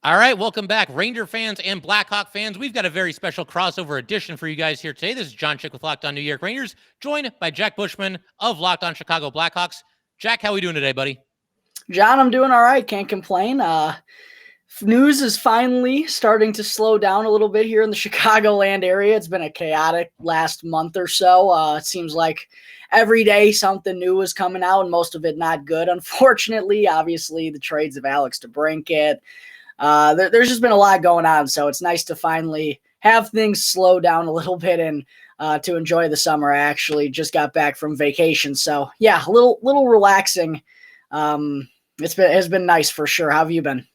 All right, welcome back, Ranger fans and Blackhawk fans. We've got a very special crossover edition for you guys here today. This is Jon Chik with Locked On New York Rangers, joined by Jack Bushman of Locked On Chicago Blackhawks. Jack, how are we doing today, buddy? John, I'm doing all right. Can't complain. News is finally starting to slow down a little bit here in the Chicagoland area. It's been a chaotic last month or so. It seems like every day something new is coming out, and most of it not good, unfortunately. Obviously, the trades of Alex DeBrincat. There's just been a lot going on, so it's nice to finally have things slow down a little bit and to enjoy the summer. I actually just got back from vacation, so yeah, a little relaxing. It has been nice for sure. How have you been?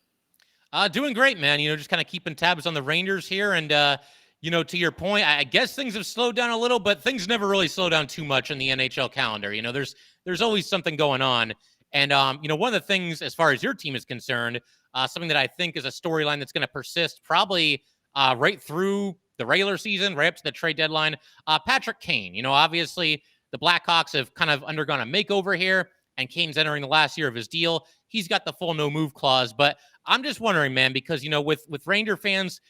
Doing great, man. Just kind of keeping tabs on the Rangers here. And, to your point, I guess things have slowed down a little, but things never really slow down too much in the NHL calendar. There's always something going on. And, one of the things, as far as your team is concerned, something that I think is a storyline that's going to persist probably right through the regular season, right up to the trade deadline. Patrick Kane, obviously the Blackhawks have kind of undergone a makeover here, and Kane's entering the last year of his deal. He's got the full no-move clause, but I'm just wondering, man, because, with Ranger fans,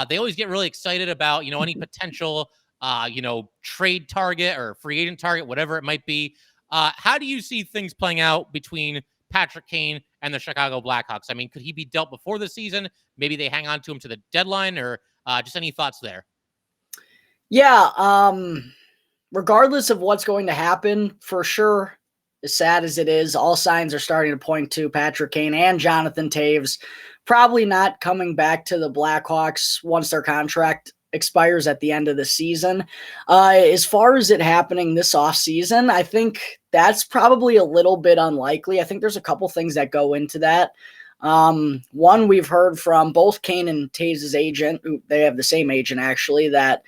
they always get really excited about, any potential, trade target or free agent target, whatever it might be. How do you see things playing out between Patrick Kane and the Chicago Blackhawks? I mean, could he be dealt before the season? Maybe they hang on to him to the deadline, or just any thoughts there? Yeah, regardless of what's going to happen, for sure, as sad as it is, all signs are starting to point to Patrick Kane and Jonathan Toews probably not coming back to the Blackhawks once their contract expires at the end of the season. As far as it happening this offseason, I think that's probably a little bit unlikely. I think there's a couple things that go into that. One, we've heard from both Kane and Toews' agent, they have the same agent actually, that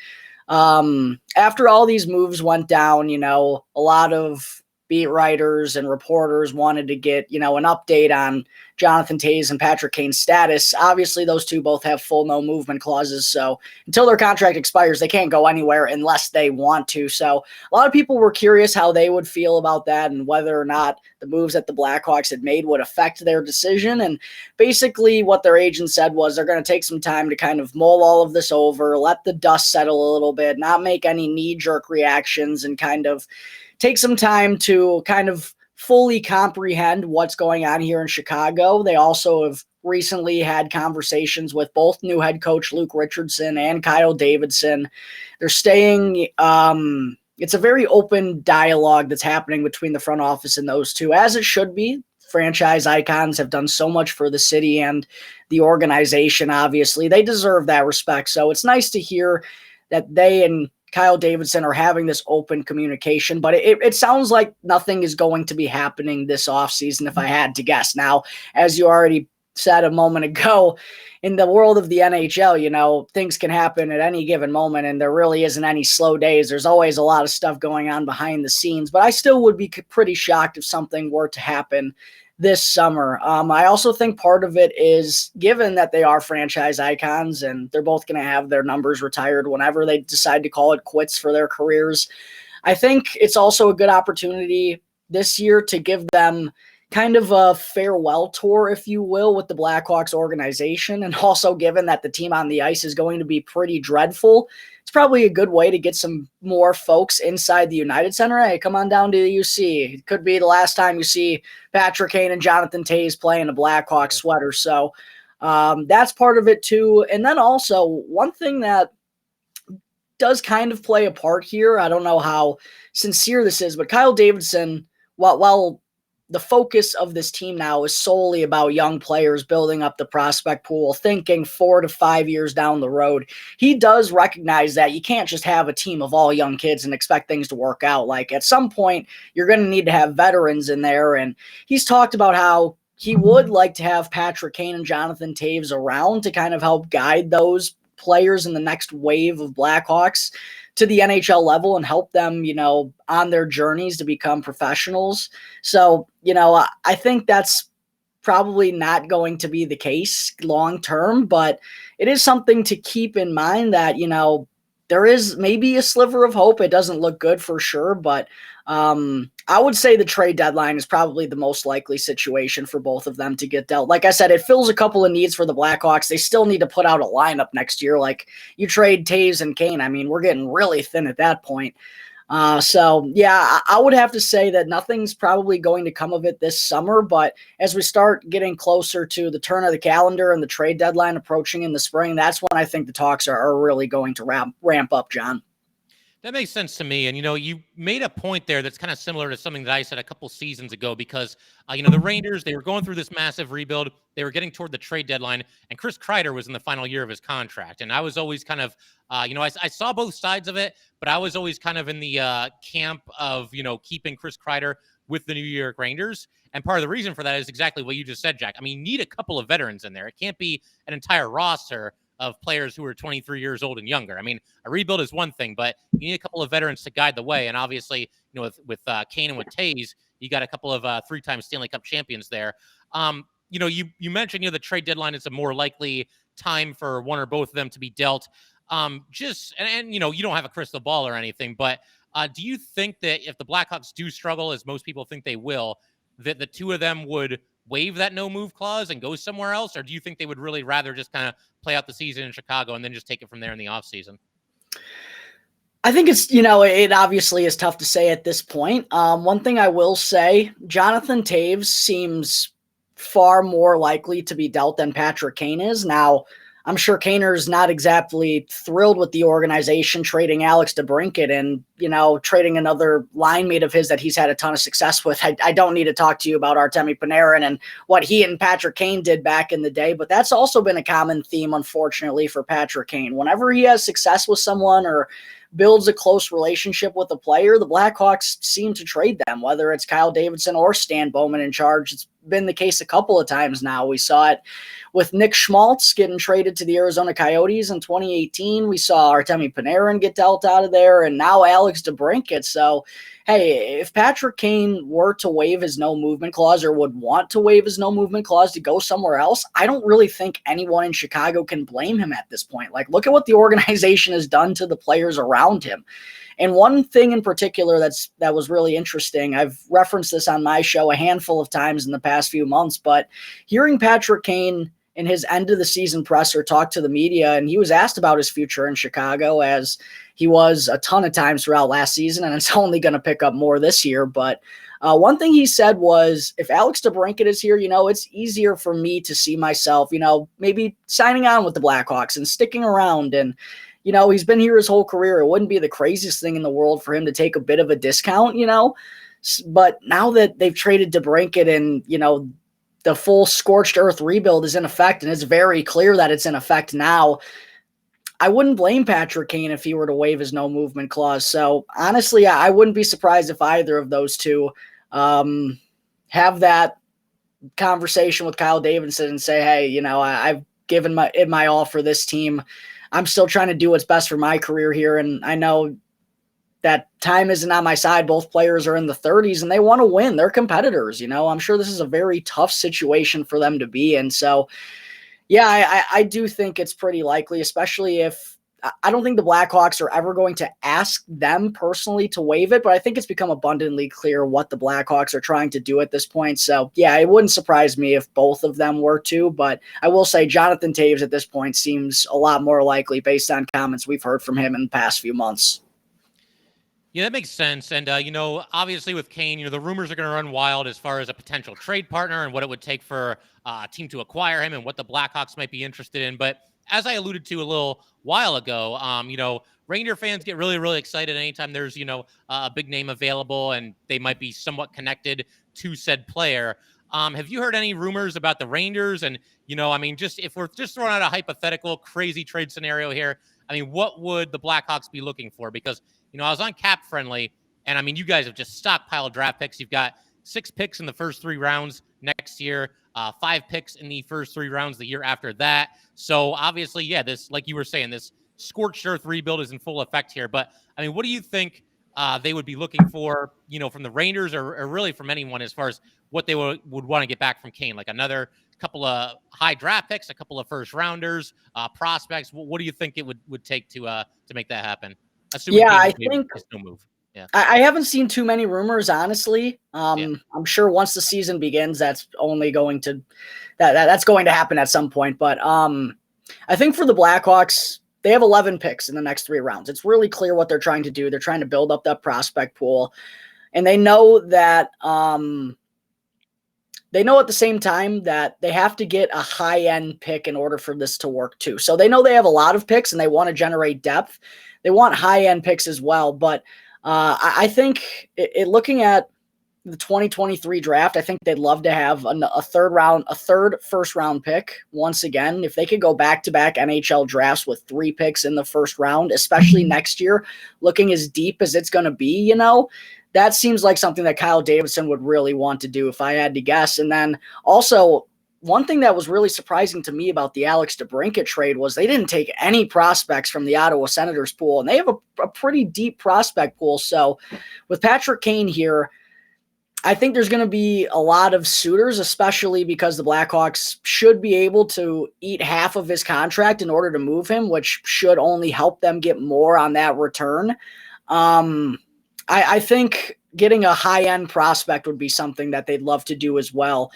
after all these moves went down, a lot of beat writers and reporters wanted to get, an update on Jonathan Toews and Patrick Kane's status. Obviously, those two both have full no movement clauses, so until their contract expires, they can't go anywhere unless they want to. So a lot of people were curious how they would feel about that and whether or not the moves that the Blackhawks had made would affect their decision. And basically what their agent said was they're going to take some time to kind of mull all of this over, let the dust settle a little bit, not make any knee-jerk reactions, and kind of take some time to kind of fully comprehend what's going on here in Chicago. They also have recently had conversations with both new head coach Luke Richardson and Kyle Davidson. They're staying, it's a very open dialogue that's happening between the front office and those two, as it should be. Franchise icons have done so much for the city and the organization, obviously. They deserve that respect. So it's nice to hear that they and Kyle Davidson are having this open communication, but it sounds like nothing is going to be happening this offseason, if I had to guess. Now, as you already said a moment ago, in the world of the NHL, things can happen at any given moment, and there really isn't any slow days. There's always a lot of stuff going on behind the scenes, but I still would be pretty shocked if something were to happen this summer. I also think part of it is, given that they are franchise icons and they're both going to have their numbers retired whenever they decide to call it quits for their careers, I think it's also a good opportunity this year to give them kind of a farewell tour, if you will, with the Blackhawks organization. And also, given that the team on the ice is going to be pretty dreadful, it's probably a good way to get some more folks inside the United Center. Hey, come on down to the UC. It could be the last time you see Patrick Kane and Jonathan Toews playing a Blackhawks sweater. So that's part of it too. And then also, one thing that does kind of play a part here, I don't know how sincere this is, but Kyle Davidson, while the focus of this team now is solely about young players, building up the prospect pool, thinking 4 to 5 years down the road, he does recognize that you can't just have a team of all young kids and expect things to work out. Like, at some point, you're going to need to have veterans in there. And he's talked about how he would like to have Patrick Kane and Jonathan Toews around to kind of help guide those players in the next wave of Blackhawks to the NHL level and help them, on their journeys to become professionals. So, I think that's probably not going to be the case long term, but it is something to keep in mind that, there is maybe a sliver of hope. It doesn't look good for sure, but I would say the trade deadline is probably the most likely situation for both of them to get dealt. Like I said, it fills a couple of needs for the Blackhawks. They still need to put out a lineup next year. Like you trade Taves and Kane. I mean, we're getting really thin at that point. So yeah, I would have to say that nothing's probably going to come of it this summer, but as we start getting closer to the turn of the calendar and the trade deadline approaching in the spring, that's when I think the talks are really going to ramp up, John. That makes sense to me. And, you made a point there that's kind of similar to something that I said a couple seasons ago because, the Rangers, they were going through this massive rebuild. They were getting toward the trade deadline, and Chris Kreider was in the final year of his contract. And I was always kind of, I saw both sides of it, but I was always kind of in the camp of, keeping Chris Kreider with the New York Rangers. And part of the reason for that is exactly what you just said, Jack. I mean, you need a couple of veterans in there. It can't be an entire roster of players who are 23 years old and younger. I mean, a rebuild is one thing, but you need a couple of veterans to guide the way. And obviously, with Kane and with Taves, you got a couple of three-time Stanley Cup champions there. You mentioned, the trade deadline is a more likely time for one or both of them to be dealt. You don't have a crystal ball or anything, but do you think that if the Blackhawks do struggle, as most people think they will, that the two of them would waive that no move clause and go somewhere else? Or do you think they would really rather just kind of play out the season in Chicago and then just take it from there in the offseason? I think it's, it obviously is tough to say at this point. One thing I will say, Jonathan Taves seems far more likely to be dealt than Patrick Kane is. Now, I'm sure Kaner's not exactly thrilled with the organization trading Alex DeBrincat and, trading another line mate of his that he's had a ton of success with. I don't need to talk to you about Artemi Panarin and what he and Patrick Kane did back in the day, but that's also been a common theme, unfortunately, for Patrick Kane. Whenever he has success with someone or builds a close relationship with a player, the Blackhawks seem to trade them, whether it's Kyle Davidson or Stan Bowman in charge. It's been the case a couple of times now. We saw it with Nick Schmaltz getting traded to the Arizona Coyotes in 2018. We saw Artemi Panarin get dealt out of there, and now Alex DeBrincat. So, hey, if Patrick Kane were to waive his no movement clause or would want to waive his no movement clause to go somewhere else, I don't really think anyone in Chicago can blame him at this point. Like, look at what the organization has done to the players around him. And one thing in particular that was really interesting, I've referenced this on my show a handful of times in the past few months, but hearing Patrick Kane in his end of the season presser talk to the media, and he was asked about his future in Chicago, as he was a ton of times throughout last season, and it's only going to pick up more this year. But one thing he said was, if Alex DeBrincat is here, it's easier for me to see myself, maybe signing on with the Blackhawks and sticking around. And, he's been here his whole career. It wouldn't be the craziest thing in the world for him to take a bit of a discount, But now that they've traded DeBrincat and, the full scorched earth rebuild is in effect, and it's very clear that it's in effect now, I wouldn't blame Patrick Kane if he were to waive his no movement clause. So honestly, I wouldn't be surprised if either of those two have that conversation with Kyle Davidson and say, hey, I've given my all for this team. I'm still trying to do what's best for my career here. And I know that time isn't on my side. Both players are in the 30s and they want to win. They're competitors. I'm sure this is a very tough situation for them to be in. So yeah, I do think it's pretty likely, especially if I don't think the Blackhawks are ever going to ask them personally to waive it, but I think it's become abundantly clear what the Blackhawks are trying to do at this point. So yeah, it wouldn't surprise me if both of them were to, but I will say Jonathan Taves at this point seems a lot more likely based on comments we've heard from him in the past few months. Yeah, that makes sense. And, obviously with Kane, the rumors are going to run wild as far as a potential trade partner and what it would take for a team to acquire him and what the Blackhawks might be interested in. But as I alluded to a little while ago, Ranger fans get really, really excited anytime there's, a big name available and they might be somewhat connected to said player. Have you heard any rumors about the Rangers? And, just if we're just throwing out a hypothetical crazy trade scenario here, what would the Blackhawks be looking for? Because, I was on Cap Friendly, and you guys have just stockpiled draft picks. You've got 6 picks in the first 3 rounds next year, 5 picks in the first 3 rounds the year after that. So obviously, yeah, this, like you were saying, this scorched earth rebuild is in full effect here. But what do you think they would be looking for, from the Rangers or really from anyone as far as what they would want to get back from Kane? Like another couple of high draft picks, a couple of first rounders, prospects. What do you think it would take to make that happen? Assuming Yeah, I Kane think is no move. Yeah. I haven't seen too many rumors, honestly. Yeah. I'm sure once the season begins, that's only going to that's going to happen at some point. But I think for the Blackhawks, they have 11 picks in the next 3 rounds. It's really clear what they're trying to do. They're trying to build up that prospect pool, and they know that they know at the same time that they have to get a high-end pick in order for this to work too. So they know they have a lot of picks and they want to generate depth. They want high-end picks as well. But I think looking at the 2023 draft, I think they'd love to have a third first-round pick once again. If they could go back-to-back NHL drafts with 3 picks in the first round, especially next year, looking as deep as it's going to be, that seems like something that Kyle Davidson would really want to do if I had to guess. And then also, one thing that was really surprising to me about the Alex DeBrincat trade was they didn't take any prospects from the Ottawa Senators pool, and they have a pretty deep prospect pool. So with Patrick Kane here, I think there's going to be a lot of suitors, especially because the Blackhawks should be able to eat half of his contract in order to move him, which should only help them get more on that return. I think getting a high-end prospect would be something that they'd love to do as well.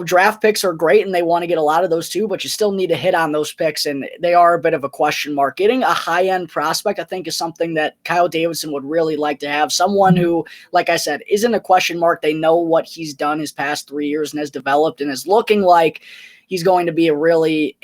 Draft picks are great, and they want to get a lot of those too, but you still need to hit on those picks, and they are a bit of a question mark. Getting a high-end prospect, I think, is something that Kyle Davidson would really like to have. Someone who, like I said, isn't a question mark. They know what he's done his past 3 years and has developed and is looking like he's going to be a really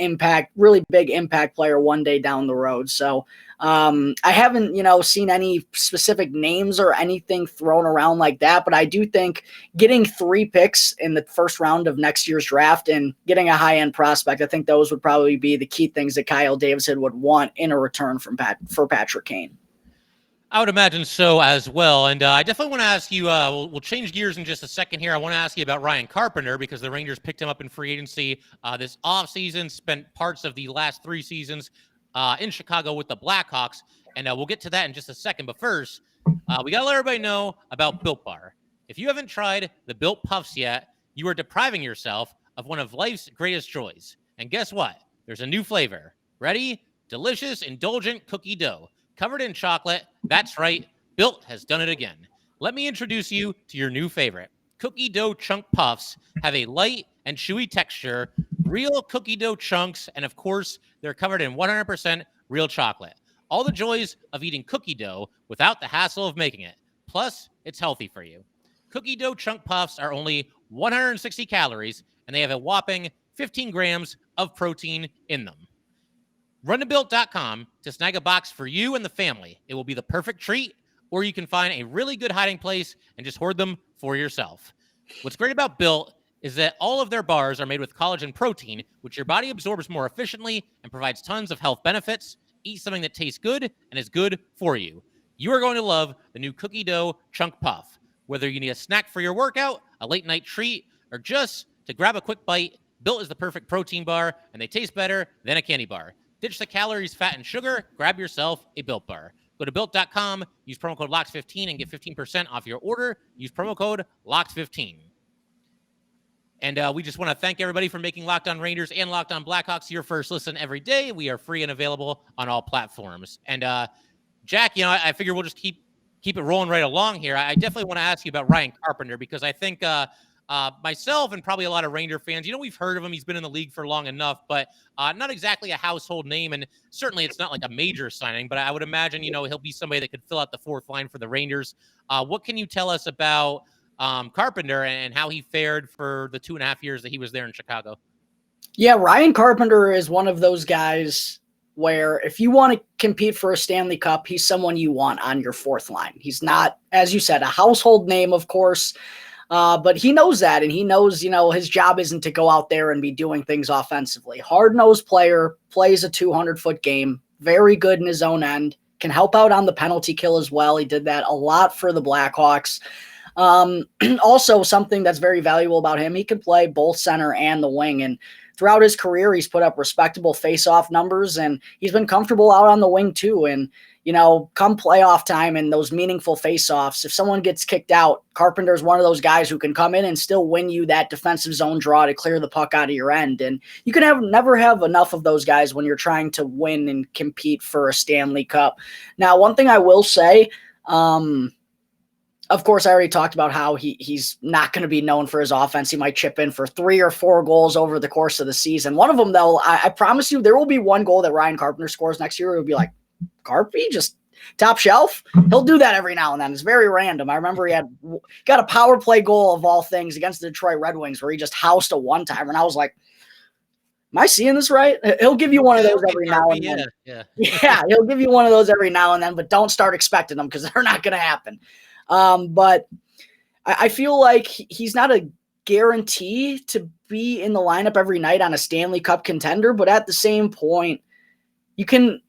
big impact player one day down the road. So I haven't, seen any specific names or anything thrown around like that, but I do think getting 3 picks in the first round of next year's draft and getting a high-end prospect, I think those would probably be the key things that Kyle Davidson would want in a return for Patrick Kane. I would imagine so as well. And I definitely want to ask you, we'll change gears in just a second here. I want to ask you about Ryan Carpenter because the Rangers picked him up in free agency this offseason, spent parts of the last 3 seasons in Chicago with the Blackhawks. And we'll get to that in just a second. But first, we got to let everybody know about Built Bar. If you haven't tried the Built Puffs yet, you are depriving yourself of one of life's greatest joys. And guess what? There's a new flavor. Ready? Delicious, indulgent cookie dough. Covered in chocolate. That's right. Built has done it again. Let me introduce you to your new favorite. Cookie dough chunk puffs have a light and chewy texture, real cookie dough chunks, and of course, they're covered in 100% real chocolate. All the joys of eating cookie dough without the hassle of making it. Plus, it's healthy for you. Cookie dough chunk puffs are only 160 calories, and they have a whopping 15 grams of protein in them. Run to Built.com to snag a box for you and the family. It will be the perfect treat, or you can find a really good hiding place and just hoard them for yourself. What's great about Built is that all of their bars are made with collagen protein, which your body absorbs more efficiently and provides tons of health benefits. Eat something that tastes good and is good for you. You are going to love the new cookie dough chunk puff. Whether you need a snack for your workout, a late night treat, or just to grab a quick bite, Built is the perfect protein bar, and they taste better than a candy bar. Ditch the calories, fat, and sugar. Grab yourself a Built Bar. Go to Built.com, use promo code LOCKS15 and get 15% off your order. Use promo code LOCKS15. And we just want to thank everybody for making Locked On Rangers and Locked On Blackhawks your first listen every day. We are free and available on all platforms. And Jack, I figure we'll just keep it rolling right along here. I definitely want to ask you about Ryan Carpenter because I think myself and probably a lot of Ranger fans, we've heard of him. He's been in the league for long enough, but not exactly a household name. And certainly it's not like a major signing, but I would imagine, he'll be somebody that could fill out the 4th line for the Rangers. What can you tell us about Carpenter and how he fared for the 2.5 years that he was there in Chicago? Yeah, Ryan Carpenter is one of those guys where if you want to compete for a Stanley Cup, he's someone you want on your 4th line. He's not, as you said, a household name, of course. But he knows that, and he knows, his job isn't to go out there and be doing things offensively. Hard-nosed player, plays a 200-foot game, very good in his own end, can help out on the penalty kill as well. He did that a lot for the Blackhawks. Also, something that's very valuable about him, he can play both center and the wing. And throughout his career, he's put up respectable face-off numbers, and he's been comfortable out on the wing too. And, come playoff time and those meaningful face-offs, if someone gets kicked out, Carpenter's one of those guys who can come in and still win you that defensive zone draw to clear the puck out of your end. And you can never have enough of those guys when you're trying to win and compete for a Stanley Cup. Now, one thing I will say, of course, I already talked about how he's not going to be known for his offense. He might chip in for 3 or 4 goals over the course of the season. One of them, though, I promise you, there will be one goal that Ryan Carpenter scores next year. It'll be like, Carpy, just top shelf. He'll do that every now and then. It's very random. I remember he got a power play goal of all things against the Detroit Red Wings where he just housed a one-timer, and I was like, am I seeing this right? He'll give you one of those every now and then. Yeah, he'll give you one of those every now and then, but don't start expecting them because they're not going to happen. But I feel like he's not a guarantee to be in the lineup every night on a Stanley Cup contender, but at the same point, you can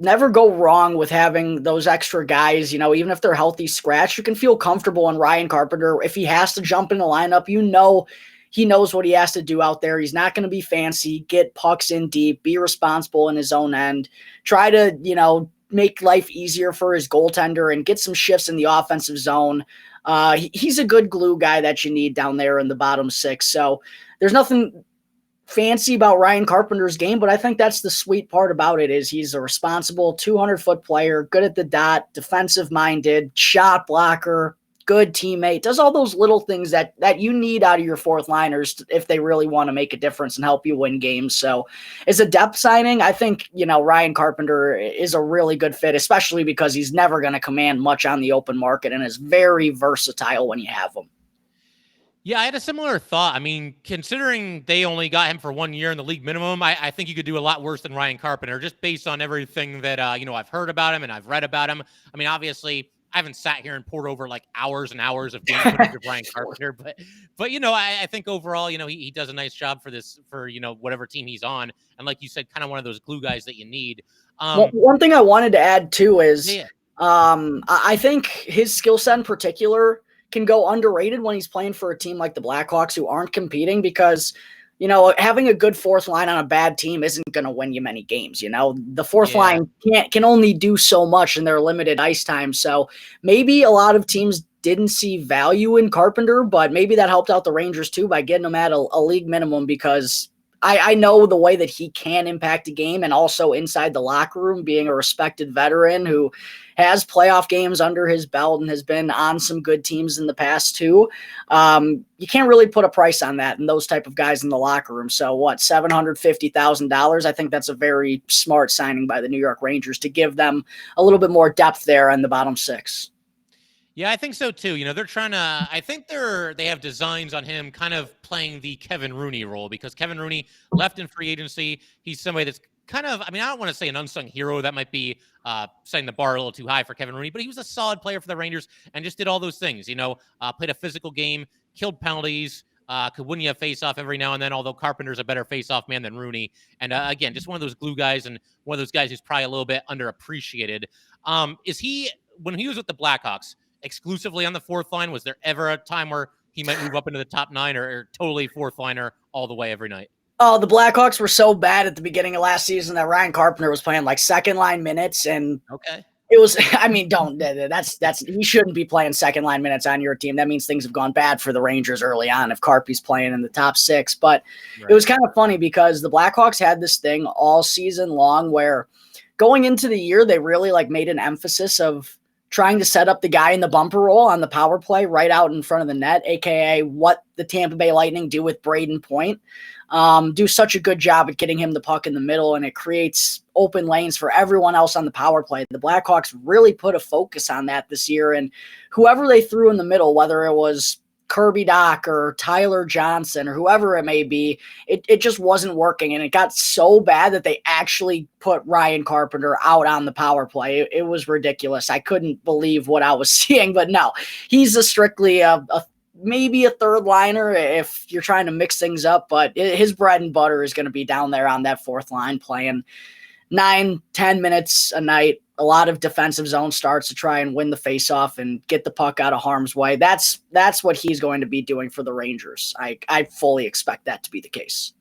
never go wrong with having those extra guys, even if they're healthy scratch. You can feel comfortable in Ryan Carpenter. If he has to jump in the lineup, he knows what he has to do out there. He's not going to be fancy, get pucks in deep, be responsible in his own end, try to, make life easier for his goaltender and get some shifts in the offensive zone. He's a good glue guy that you need down there in the bottom 6. So there's nothing fancy about Ryan Carpenter's game, but I think that's the sweet part about it is he's a responsible 200-foot player, good at the dot, defensive-minded, shot blocker, good teammate, does all those little things that you need out of your fourth liners if they really want to make a difference and help you win games. So as a depth signing, I think, Ryan Carpenter is a really good fit, especially because he's never going to command much on the open market and is very versatile when you have him. Yeah, I had a similar thought. I mean, considering they only got him for 1 year in the league minimum, I think you could do a lot worse than Ryan Carpenter, just based on everything that, I've heard about him and I've read about him. I mean, obviously, I haven't sat here and poured over like hours and hours of game footage of Ryan Carpenter, but I think overall, he does a nice job for whatever team he's on. And like you said, kind of one of those glue guys that you need. One thing I wanted to add too is, I think his skill set in particular can go underrated when he's playing for a team like the Blackhawks who aren't competing because, having a good fourth line on a bad team isn't going to win you many games. The fourth line can only do so much in their limited ice time. So maybe a lot of teams didn't see value in Carpenter, but maybe that helped out the Rangers too by getting him at a league minimum because I know the way that he can impact a game and also inside the locker room, being a respected veteran who has playoff games under his belt and has been on some good teams in the past too. You can't really put a price on that and those type of guys in the locker room. So $750,000? I think that's a very smart signing by the New York Rangers to give them a little bit more depth there in the bottom 6. Yeah, I think so too. They're trying to, I think they have designs on him kind of playing the Kevin Rooney role because Kevin Rooney left in free agency. He's somebody that's kind of, I don't want to say an unsung hero. That might be setting the bar a little too high for Kevin Rooney, but he was a solid player for the Rangers and just did all those things, played a physical game, killed penalties, could win you a face-off every now and then, although Carpenter's a better face-off man than Rooney. And again, just one of those glue guys and one of those guys who's probably a little bit underappreciated. Is he, when he was with the Blackhawks, exclusively on the fourth line? Was there ever a time where he might move up into the top 9 or totally fourth liner all the way every night? Oh, the Blackhawks were so bad at the beginning of last season that Ryan Carpenter was playing like second line minutes. And it was, he shouldn't be playing second line minutes on your team. That means things have gone bad for the Rangers early on if Carpy's playing in the top 6. But It was kind of funny because the Blackhawks had this thing all season long where going into the year, they really made an emphasis of trying to set up the guy in the bumper roll on the power play right out in front of the net, aka what the Tampa Bay Lightning do with Braden Point. Do such a good job at getting him the puck in the middle, and it creates open lanes for everyone else on the power play. The Blackhawks really put a focus on that this year, and whoever they threw in the middle, whether it was Kirby Doc or Tyler Johnson or whoever it may be, it just wasn't working. And it got so bad that they actually put Ryan Carpenter out on the power play. It was ridiculous. I couldn't believe what I was seeing, but no, he's strictly maybe a third liner if you're trying to mix things up, but his bread and butter is going to be down there on that fourth line playing 9-10 minutes a night a lot of defensive zone starts to try and win the faceoff and get the puck out of harm's way. That's what he's going to be doing for the Rangers. I fully expect that to be the case.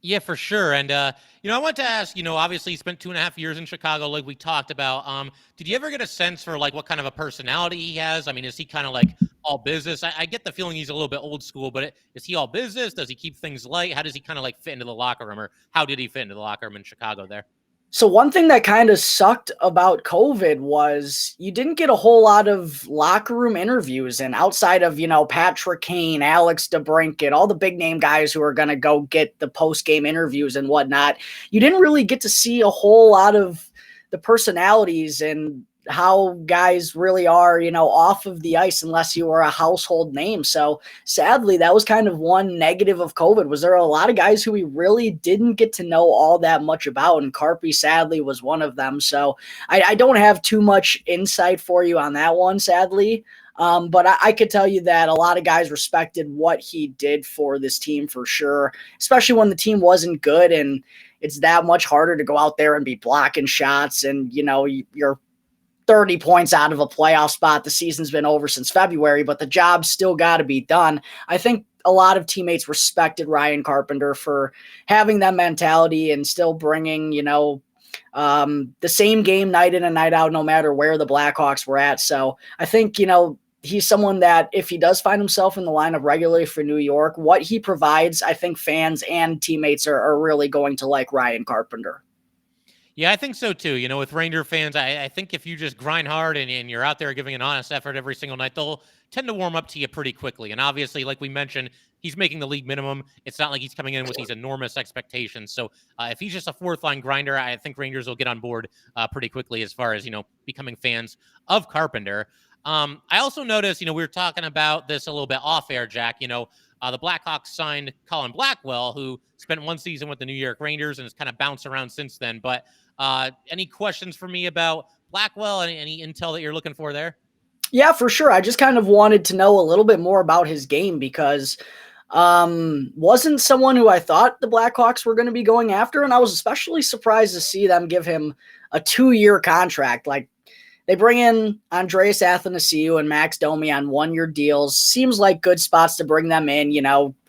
Yeah, for sure. And, I want to ask, obviously he spent 2.5 years in Chicago, like we talked about. Did you ever get a sense for like what kind of a personality he has? I mean, is he kind of like all business? I get the feeling he's a little bit old school, but is he all business? Does he keep things light? How does he kind of like fit into the locker room, or how did he fit into the locker room in Chicago there? So one thing that kind of sucked about COVID was you didn't get a whole lot of locker room interviews, and outside of, Patrick Kane, Alex DeBrincat, all the big name guys who are going to go get the post game interviews and whatnot, you didn't really get to see a whole lot of the personalities and how guys really are, off of the ice, unless you were a household name. So sadly, that was kind of one negative of COVID. Was there a lot of guys who we really didn't get to know all that much about? And Carpy sadly was one of them. So I don't have too much insight for you on that one, sadly. But I could tell you that a lot of guys respected what he did for this team for sure, especially when the team wasn't good. And it's that much harder to go out there and be blocking shots. And, you're 30 points out of a playoff spot. The season's been over since February, but the job's still got to be done. I think a lot of teammates respected Ryan Carpenter for having that mentality and still bringing, the same game night in and night out, no matter where the Blackhawks were at. So I think, he's someone that if he does find himself in the lineup regularly for New York, what he provides, I think fans and teammates are really going to like Ryan Carpenter. Yeah, I think so too. With Ranger fans, I think if you just grind hard and you're out there giving an honest effort every single night, they'll tend to warm up to you pretty quickly. And obviously, like we mentioned, he's making the league minimum. It's not like he's coming in with these enormous expectations. So if he's just a fourth line grinder, I think Rangers will get on board pretty quickly as far as, becoming fans of Carpenter. I also noticed, we were talking about this a little bit off air, Jack. The Blackhawks signed Collin Blackwell, who spent one season with the New York Rangers and has kind of bounced around since then. But any questions for me about Blackwell? Any intel that you're looking for there? Yeah, for sure. I just kind of wanted to know a little bit more about his game because wasn't someone who I thought the Blackhawks were going to be going after. And I was especially surprised to see them give him a 2-year contract. Like, they bring in Andreas Athanasiou and Max Domi on 1-year deals. Seems like good spots to bring them in,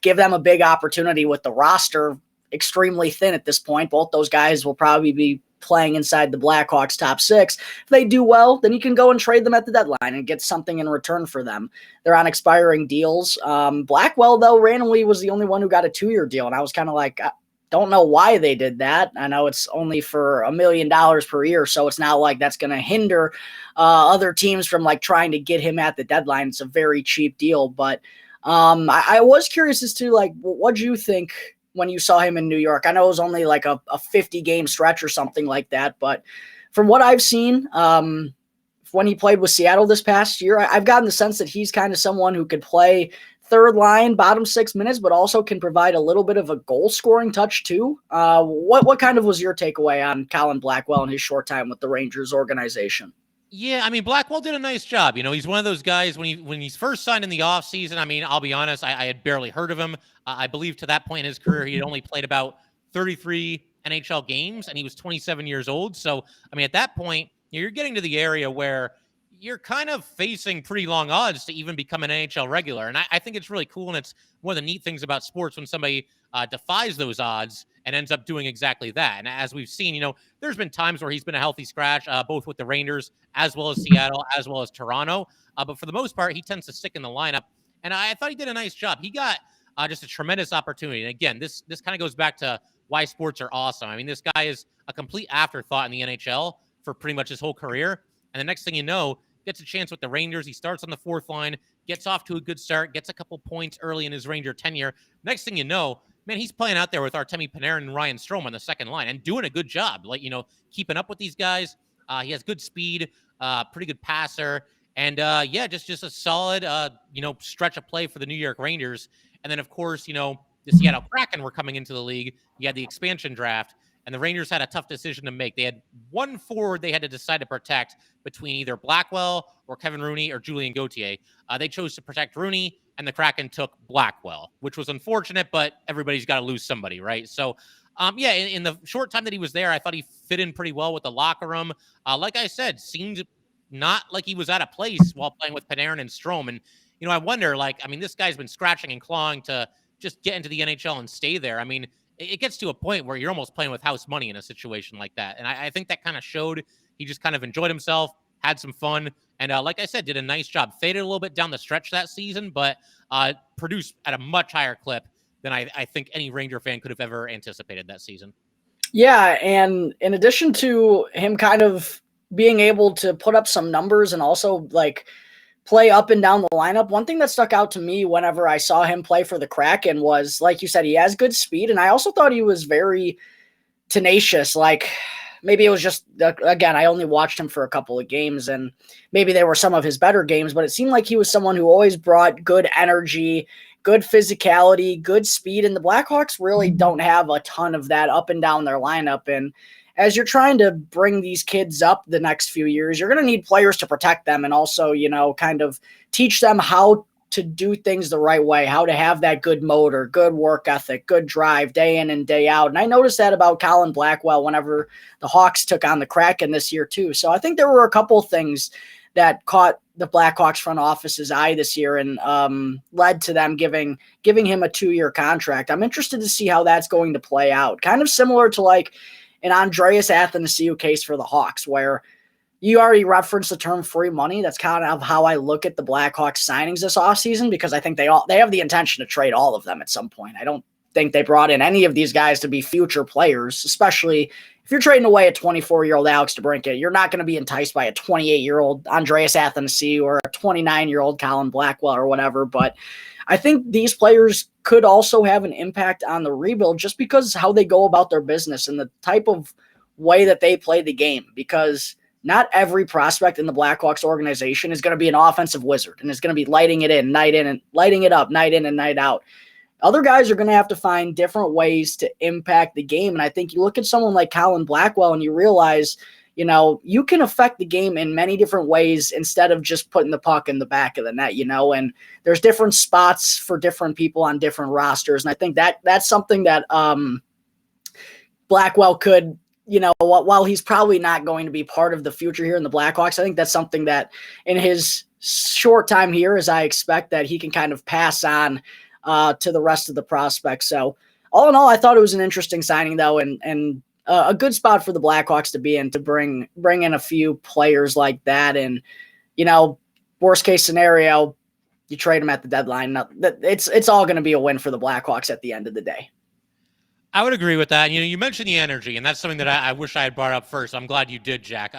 give them a big opportunity with the roster extremely thin at this point. Both those guys will probably be playing inside the Blackhawks top 6. If they do well, then you can go and trade them at the deadline and get something in return for them. They're on expiring deals. Blackwell, though, randomly was the only one who got a 2-year deal. And I was kind of like, don't know why they did that. I know it's only for $1 million per year, so it's not like that's going to hinder other teams from like trying to get him at the deadline. It's a very cheap deal, but I was curious as to like, what do you think when you saw him in New York? I know it was only like a 50-game stretch or something like that, but from what I've seen, when he played with Seattle this past year, I've gotten the sense that he's kind of someone who could play third line, bottom 6 minutes, but also can provide a little bit of a goal scoring touch too. What kind of was your takeaway on Collin Blackwell and his short time with the Rangers organization? Yeah, I mean, Blackwell did a nice job. He's one of those guys when he's first signed in the offseason. I mean, I'll be honest, I had barely heard of him. I believe to that point in his career, he had only played about 33 NHL games, and he was 27 years old. So, I mean, at that point, you're getting to the area where you're kind of facing pretty long odds to even become an NHL regular. And I think it's really cool. And it's one of the neat things about sports when somebody defies those odds and ends up doing exactly that. And as we've seen, there's been times where he's been a healthy scratch, both with the Rangers as well as Seattle, as well as Toronto. But for the most part, he tends to stick in the lineup. And I thought he did a nice job. He got just a tremendous opportunity. And again, this kind of goes back to why sports are awesome. I mean, this guy is a complete afterthought in the NHL for pretty much his whole career. And the next thing you know, gets a chance with the Rangers. He starts on the fourth line, gets off to a good start, gets a couple points early in his Ranger tenure. Next thing you know, man, he's playing out there with Artemi Panarin and Ryan Strome on the second line and doing a good job. Like, keeping up with these guys. He has good speed, pretty good passer. And just a solid, stretch of play for the New York Rangers. And then, of course, the Seattle Kraken were coming into the league. You had the expansion draft. And the Rangers had a tough decision to make. They had one forward they had to decide to protect between either Blackwell or Kevin Rooney or Julien Gauthier. They chose to protect Rooney, and the Kraken took Blackwell, which was unfortunate, but everybody's got to lose somebody, right? So Yeah, in the short time that he was there, I thought he fit in pretty well with the locker room. Like I said, seemed not like he was out of place while playing with Panarin and Strome. And, I wonder, this guy's been scratching and clawing to just get into the NHL and stay there. It gets to a point where you're almost playing with house money in a situation like that. And I think that kind of showed. He just kind of enjoyed himself, had some fun, and like I said, did a nice job. Faded a little bit down the stretch that season, but produced at a much higher clip than I think any Ranger fan could have ever anticipated that season. Yeah, and in addition to him kind of being able to put up some numbers and also play up and down the lineup, one thing that stuck out to me whenever I saw him play for the Kraken was, like you said, he has good speed, and I also thought he was very tenacious. Maybe it was just, again, I only watched him for a couple of games, and maybe they were some of his better games, but it seemed like he was someone who always brought good energy, good physicality, good speed, and the Blackhawks really don't have a ton of that up and down their lineup. And as you're trying to bring these kids up the next few years, you're going to need players to protect them and also, kind of teach them how to do things the right way, how to have that good motor, good work ethic, good drive day in and day out. And I noticed that about Collin Blackwell whenever the Hawks took on the Kraken this year too. So I think there were a couple of things that caught the Blackhawks front office's eye this year and led to them giving him a 2-year contract. I'm interested to see how that's going to play out. Kind of similar to an Andreas Athanasiou case for the Hawks, where you already referenced the term free money. That's kind of how I look at the Blackhawks signings this offseason, because I think they have the intention to trade all of them at some point. I don't think they brought in any of these guys to be future players, especially if you're trading away a 24-year-old Alex DeBrincat. You're not going to be enticed by a 28-year-old Andreas Athanasiou or a 29-year-old Collin Blackwell or whatever. But I think these players could also have an impact on the rebuild just because how they go about their business and the type of way that they play the game, because not every prospect in the Blackhawks organization is going to be an offensive wizard and is going to be lighting it in and lighting it up night in and night out. Other guys are going to have to find different ways to impact the game. And I think you look at someone like Collin Blackwell and you realize, you can affect the game in many different ways instead of just putting the puck in the back of the net, and there's different spots for different people on different rosters. And I think that's something that Blackwell could, while he's probably not going to be part of the future here in the Blackhawks, I think that's something that in his short time here, as I expect, that he can kind of pass on to the rest of the prospects. So all in all, I thought it was an interesting signing though. And a good spot for the Blackhawks to be in, to bring in a few players like that. And, worst case scenario, you trade them at the deadline. It's all going to be a win for the Blackhawks at the end of the day. I would agree with that. You mentioned the energy, and that's something that I wish I had brought up first. I'm glad you did, Jack.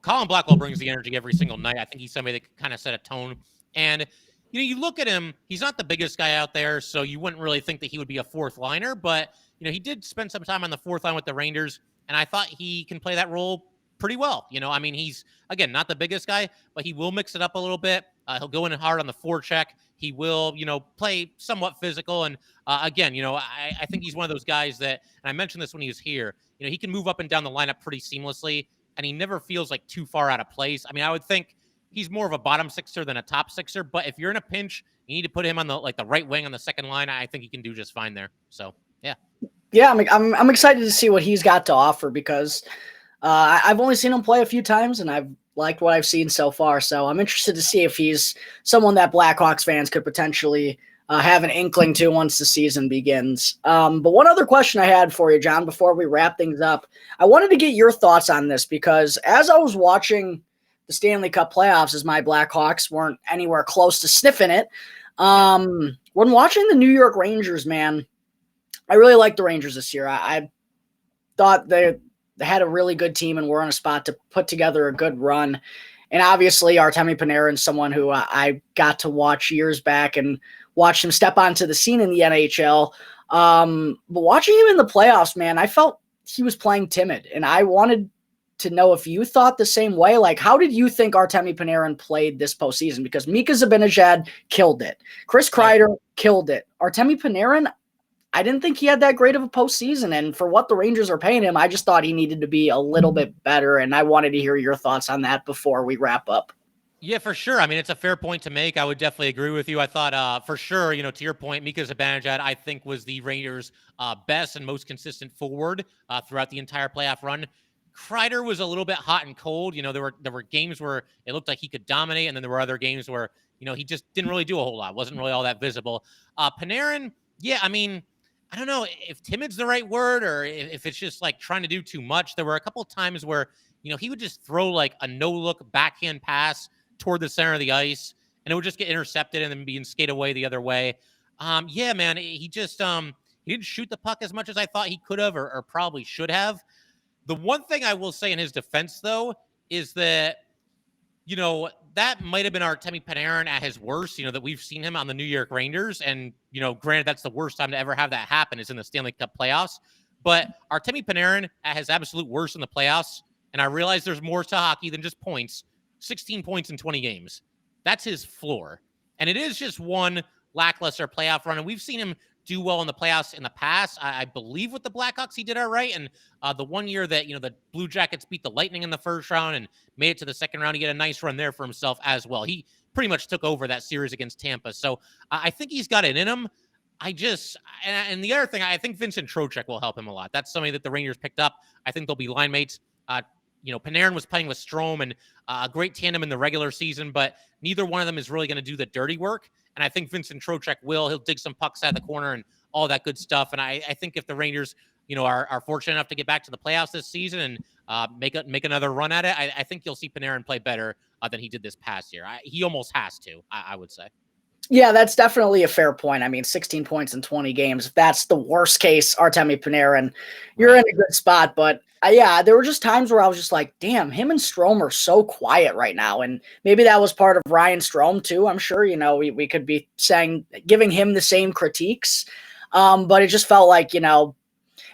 Collin Blackwell brings the energy every single night. I think he's somebody that can kind of set a tone. And, you look at him, he's not the biggest guy out there, so you wouldn't really think that he would be a fourth liner, but, he did spend some time on the fourth line with the Rangers, and I thought he can play that role pretty well. He's, again, not the biggest guy, but he will mix it up a little bit. He'll go in hard on the forecheck. He will, play somewhat physical. And again, I think he's one of those guys that, and I mentioned this when he was here, he can move up and down the lineup pretty seamlessly, and he never feels like too far out of place. I would think he's more of a bottom sixer than a top sixer, but if you're in a pinch, you need to put him on the right wing on the second line. I think he can do just fine there. So, yeah. Yeah, I'm excited to see what he's got to offer, because I've only seen him play a few times, and I've liked what I've seen so far. So I'm interested to see if he's someone that Blackhawks fans could potentially have an inkling to once the season begins. But one other question I had for you, John, before we wrap things up, I wanted to get your thoughts on this, because as I was watching the Stanley Cup playoffs, as my Blackhawks weren't anywhere close to sniffing it, when watching the New York Rangers, man, I really liked the Rangers this year. I thought they had a really good team and were on a spot to put together a good run. And obviously Artemi Panarin is someone who I got to watch years back and watch him step onto the scene in the NHL. But watching him in the playoffs, man, I felt he was playing timid, and I wanted to know if you thought the same way. How did you think Artemi Panarin played this postseason? Because Mika Zibanejad killed it. Chris Kreider killed it. Artemi Panarin, I didn't think he had that great of a postseason, and for what the Rangers are paying him, I just thought he needed to be a little bit better, and I wanted to hear your thoughts on that before we wrap up. Yeah, for sure. I mean, it's a fair point to make. I would definitely agree with you. I thought for sure, to your point, Mika Zibanejad, I think, was the Rangers' best and most consistent forward throughout the entire playoff run. Kreider was a little bit hot and cold. There were games where it looked like he could dominate, and then there were other games where, he just didn't really do a whole lot. Wasn't really all that visible. Panarin, yeah, I mean, I don't know if timid's the right word or if it's just like trying to do too much. There were a couple of times where, he would just throw like a no-look backhand pass toward the center of the ice, and it would just get intercepted and then being skated away the other way. Yeah, man, he just he didn't shoot the puck as much as I thought he could have or probably should have. The one thing I will say in his defense, though, is that, that might have been Artemi Panarin at his worst, that we've seen him on the New York Rangers. And, granted, that's the worst time to ever have that happen is in the Stanley Cup playoffs. But Artemi Panarin at his absolute worst in the playoffs, and I realize there's more to hockey than just points, 16 points in 20 games. That's his floor. And it is just one lackluster playoff run. And we've seen him do well in the playoffs in the past. I believe with the Blackhawks, he did all right. And the one year that, the Blue Jackets beat the Lightning in the first round and made it to the second round, he had a nice run there for himself as well. He pretty much took over that series against Tampa. So I think he's got it in him. And the other thing, I think Vincent Trocheck will help him a lot. That's somebody that the Rangers picked up. I think they'll be line mates. Panarin was playing with Strome and a great tandem in the regular season, but neither one of them is really going to do the dirty work. And I think Vincent Trocheck will. He'll dig some pucks out of the corner and all that good stuff. And I think if the Rangers, are fortunate enough to get back to the playoffs this season and make another run at it, I think you'll see Panarin play better than he did this past year. He almost has to, I would say. Yeah, that's definitely a fair point. I mean, 16 points in 20 games. If that's the worst case, Artemi Panarin, you're in a good spot. But yeah, there were just times where I was just like, damn, him and Strome are so quiet right now. And maybe that was part of Ryan Strome too. I'm sure, we could be giving him the same critiques. But it just felt like,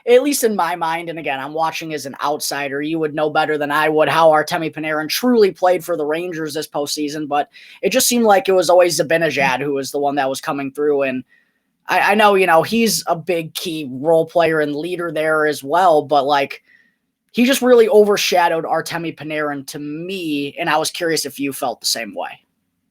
at least in my mind, and again, I'm watching as an outsider, you would know better than I would how Artemi Panarin truly played for the Rangers this postseason, but it just seemed like it was always Zibanejad who was the one that was coming through, and I know, he's a big key role player and leader there as well, but like, he just really overshadowed Artemi Panarin to me, and I was curious if you felt the same way.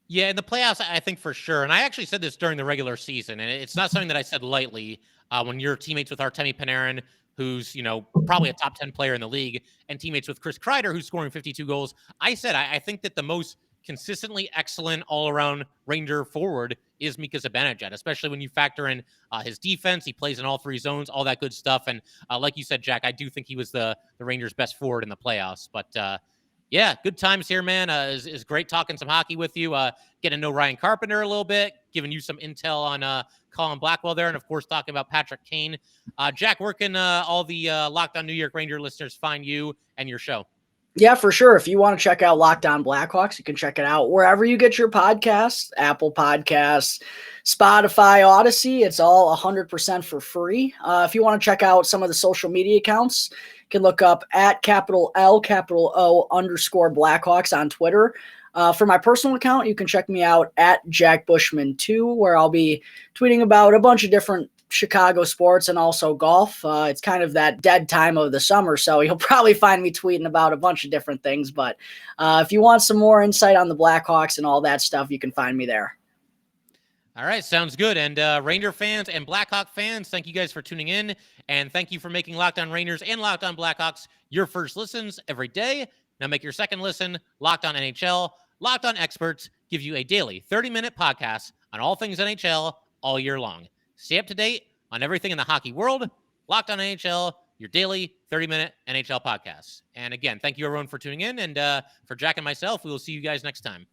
Yeah, in the playoffs, I think for sure, and I actually said this during the regular season, and it's not something that I said lightly. When you're teammates with Artemi Panarin, who's, probably a top 10 player in the league, and teammates with Chris Kreider, who's scoring 52 goals, I said I think that the most consistently excellent all-around Ranger forward is Mika Zibanejad, especially when you factor in his defense. He plays in all three zones, all that good stuff. And like you said, Jack, I do think he was the Rangers' best forward in the playoffs. But yeah, good times here, man. It's great talking some hockey with you, getting to know Ryan Carpenter a little bit, giving you some intel on Collin Blackwell there, and of course talking about Patrick Kane. Jack, where can all the Locked On New York Ranger listeners find you and your show? Yeah, for sure. If you want to check out Locked On Blackhawks, you can check it out wherever you get your podcasts, Apple Podcasts, Spotify, Odyssey. It's all 100% for free. If you want to check out some of the social media accounts, you can look up at capital L, capital O _ Blackhawks on Twitter. For my personal account, you can check me out at Jack Bushman 2, where I'll be tweeting about a bunch of different Chicago sports and also golf. It's kind of that dead time of the summer, so you'll probably find me tweeting about a bunch of different things. But if you want some more insight on the Blackhawks and all that stuff, you can find me there. All right, sounds good. And Ranger fans and Blackhawk fans, thank you guys for tuning in, and thank you for making Locked On Rangers and Locked On Blackhawks your first listens every day. Now make your second listen Locked On NHL. Locked On Experts give you a daily 30-minute podcast on all things NHL all year long. Stay up to date on everything in the hockey world. Locked On NHL, your daily 30-minute NHL podcast. And again, thank you everyone for tuning in. And for Jack and myself, we will see you guys next time.